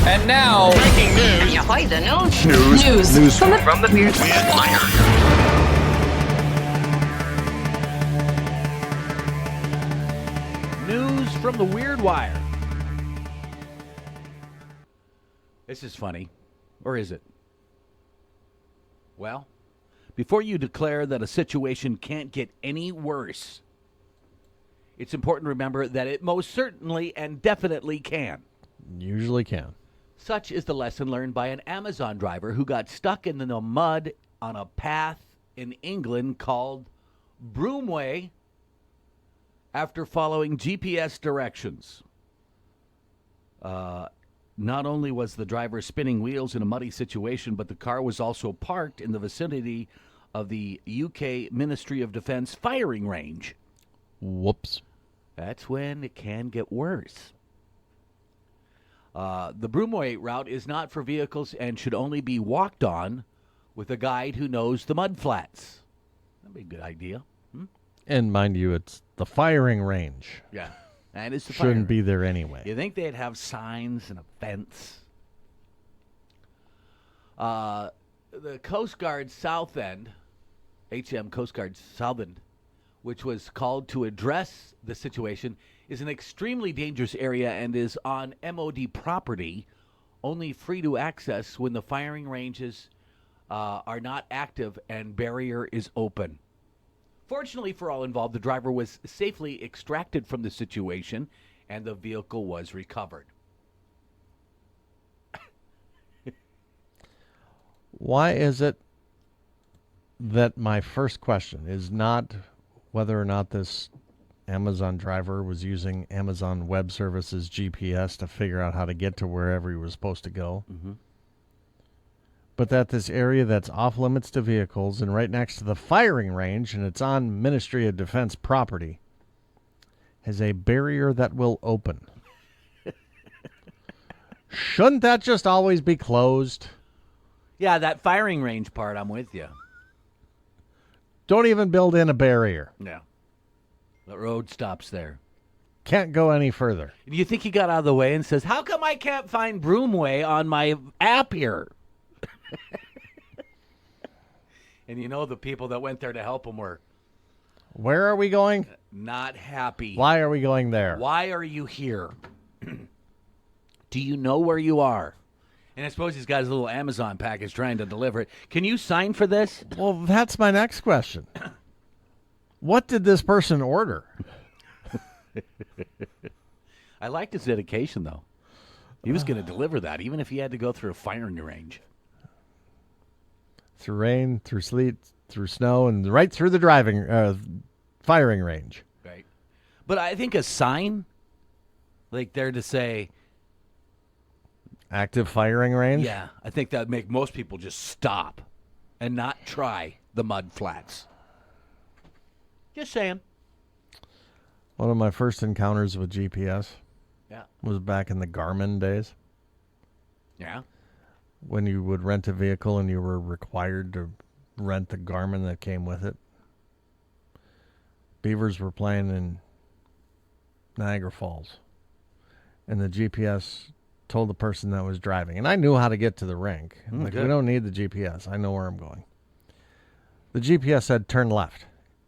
And now, breaking news. Ahoy, the news. News from the Weird Wire. news from the Weird Wire. This is funny. Or is it? Well, before you declare that a situation can't get any worse, it's important to remember that it most certainly and definitely can. usually can. Such is the lesson learned by an Amazon driver who got stuck in the mud on a path in England called Broomway after following GPS directions. Not only was the driver spinning wheels in a muddy situation, but the car was also parked in the vicinity of the UK Ministry of Defence firing range. Whoops. That's when it can get worse. The Broomway route is not for vehicles and should only be walked on with a guide who knows the mud flats. That'd be a good idea. And mind you, it's the firing range. Yeah. And it's the Shouldn't firing be there anyway. You think they'd have signs and a fence? The Coast Guard South End, HM Coast Guard South End, which was called to address the situation, is an extremely dangerous area and is on MOD property, only free to access when the firing ranges are not active and barrier is open. Fortunately for all involved, the driver was safely extracted from the situation and the vehicle was recovered. Why is it that my first question is not whether or not this Amazon driver was using Amazon Web Services GPS to figure out how to get to wherever he was supposed to go, but that this area that's off limits to vehicles and right next to the firing range, and it's on Ministry of Defense property, has a barrier that will open? Shouldn't that just always be closed? Yeah, that firing range part, I'm with you. Don't even build in a barrier. Yeah. The road stops there. Can't go any further. Do you think he got out of the way and says, how come I can't find Broomway on my app here? And you know the people that went there to help him were Where are we going? not happy. Why are we going there? Why are you here? Do you know where you are? And I suppose he's got his little Amazon package trying to deliver it. Can you sign for this? Well, that's my next question. What did this person order? I liked his dedication, though. He was going to deliver that, even if he had to go through a firing range. Through rain, through sleet, through snow, and right through the firing range. Right. But I think a sign, like there to say, Active firing range? yeah, I think that would make most people just stop and not try the mud flats. Just saying. One of my first encounters with GPS Yeah. was back in the Garmin days, Yeah. when you would rent a vehicle and you were required to rent the Garmin that came with it. Beavers were playing in Niagara Falls, and the GPS told the person that was driving, and I knew how to get to the rink. I'm like, good. we don't need the GPS. I know where I'm going. The GPS said turn left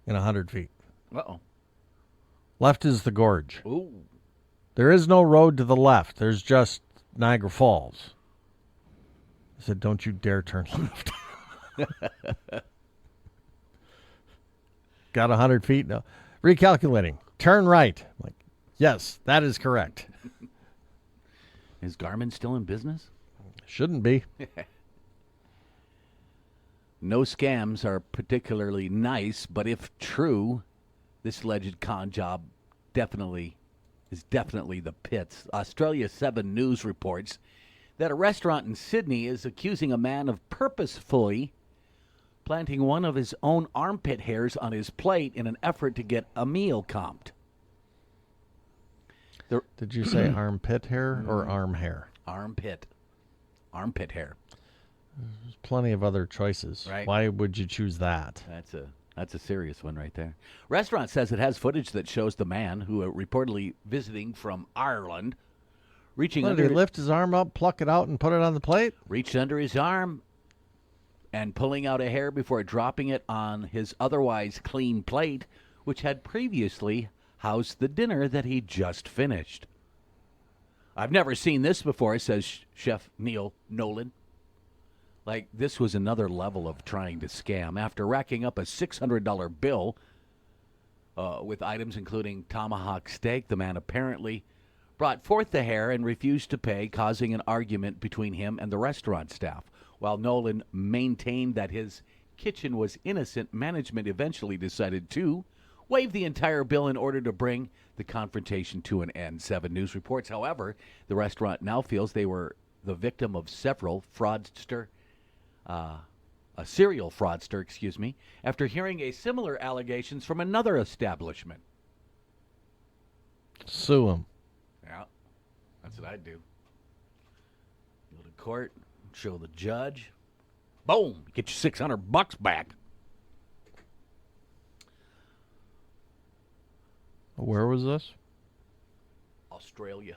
in 100 feet. Uh-oh. Left is the gorge. Ooh. There is no road to the left. There's just Niagara Falls. I said, don't you dare turn left. Got 100 feet? No. Recalculating. Turn right. I'm like, yes, that is correct. Is Garmin still in business? Shouldn't be. No scams are particularly nice, but if true, this alleged con job is definitely the pits. Australia 7 News reports that a restaurant in Sydney is accusing a man of purposefully planting one of his own armpit hairs on his plate in an effort to get a meal comped. Did you say armpit hair or arm hair? Armpit hair. There's plenty of other choices. Right. Why would you choose that? That's a serious one right there. Restaurant says it has footage that shows the man, who reportedly visiting from Ireland, Reaching What, did under he lift his arm up, pluck it out, and put it on the plate? reached under his arm and pulling out a hair before dropping it on his otherwise clean plate, which had previously housed the dinner that he just finished. I've never seen this before, says Chef Neil Nolan. Like, this was another level of trying to scam. After racking up a $600 bill with items including tomahawk steak, the man apparently brought forth the hair and refused to pay, causing an argument between him and the restaurant staff. While Nolan maintained that his kitchen was innocent, management eventually decided to waive the entire bill in order to bring the confrontation to an end. 7 News reports, however, the restaurant now feels they were the victim of several a serial fraudster, after hearing a similar allegations from another establishment. Sue him. Yeah, that's what I'd do. Go to court, show the judge. Boom, get your $600 back. Where was this? Australia.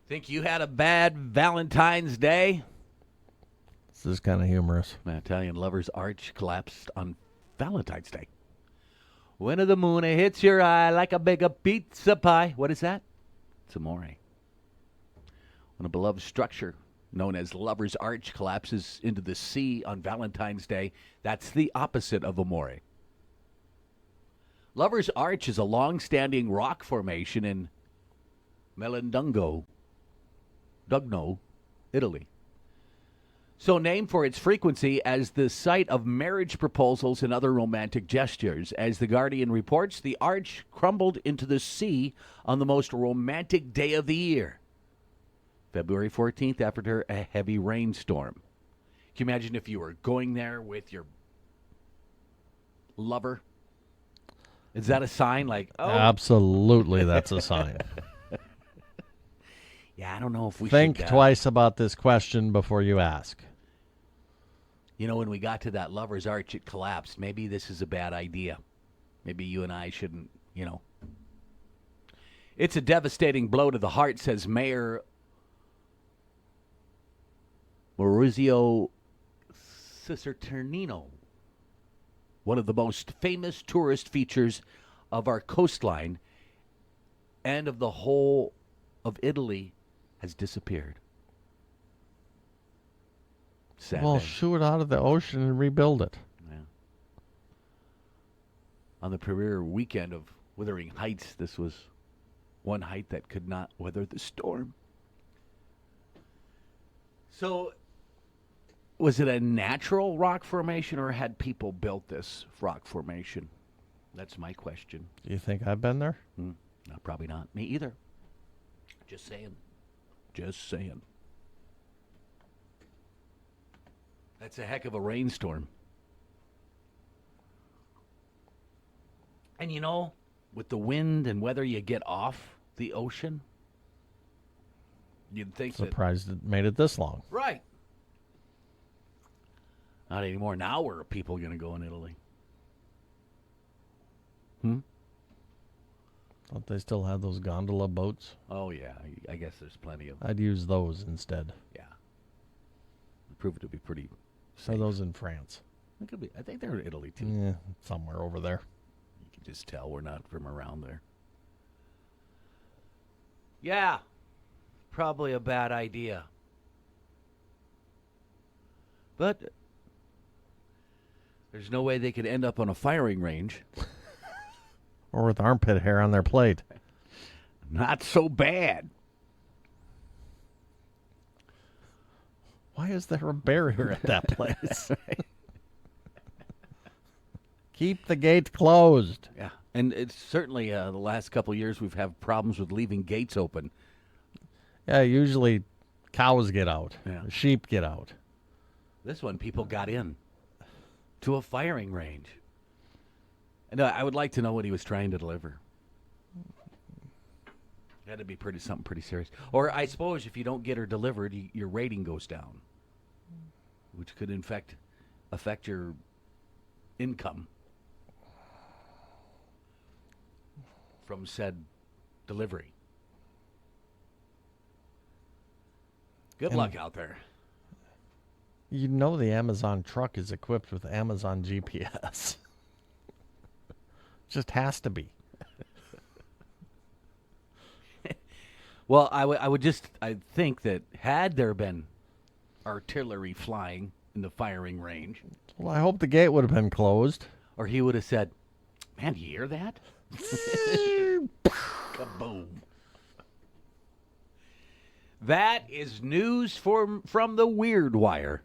Think you had a bad Valentine's Day? This is kind of humorous. An Italian lover's arch collapsed on Valentine's Day. When the moon hits your eye like a big pizza pie. What is that? It's amore. When a beloved structure known as Lover's Arch collapses into the sea on Valentine's Day, that's the opposite of amore. Lover's Arch is a long-standing rock formation in Melendugno, Italy. So named for its frequency as the site of marriage proposals and other romantic gestures. As The Guardian reports, the arch crumbled into the sea on the most romantic day of the year, February 14th, after a heavy rainstorm. Can you imagine if you were going there with your lover? Is that a sign? Like, oh. Absolutely, that's a sign. Yeah, I don't know if we Think should... twice about this question before you ask. You know, when we got to that Lover's Arch, it collapsed. Maybe this is a bad idea. Maybe you and I shouldn't, It's a devastating blow to the heart, says Mayor Maurizio Cicernino. One of the most famous tourist features of our coastline and of the whole of Italy has disappeared. Sad Well, day. shoo it out of the ocean and rebuild it. Yeah. On the premier weekend of Wuthering Heights, this was one height that could not weather the storm. So, was it a natural rock formation or had people built this rock formation? That's my question. Do you think I've been there? No, probably not. Me either. Just saying. That's a heck of a rainstorm. And with the wind and weather you get off the ocean, you'd think Surprised it made it this long. Right. Not anymore. Now where are people going to go in Italy? Don't they still have those gondola boats? Oh, yeah. I guess there's plenty of... I'd use those instead. Yeah. Prove it to be pretty Are safe. those in France? It could be. I think they're in Italy, too. Yeah, somewhere over there. You can just tell we're not from around there. Yeah. Probably a bad idea. But there's no way they could end up on a firing range. Or with armpit hair on their plate. Not so bad. Why is there a barrier at that place? Keep the gate closed. Yeah. And it's certainly the last couple of years we've had problems with leaving gates open. Yeah, usually cows get out. Yeah. Sheep get out. This one, people got in to a firing range. And I would like to know what he was trying to deliver. It had to be something pretty serious. Or I suppose if you don't get her delivered, your rating goes down, which could in fact affect your income. from said delivery. Good luck out there. You know the Amazon truck is equipped with Amazon GPS. Just has to be. Well, I think that had there been artillery flying in the firing range, Well, I hope the gate would have been closed. or he would have said, "Man, do you hear that?" Kaboom. That is news from the Weird Wire.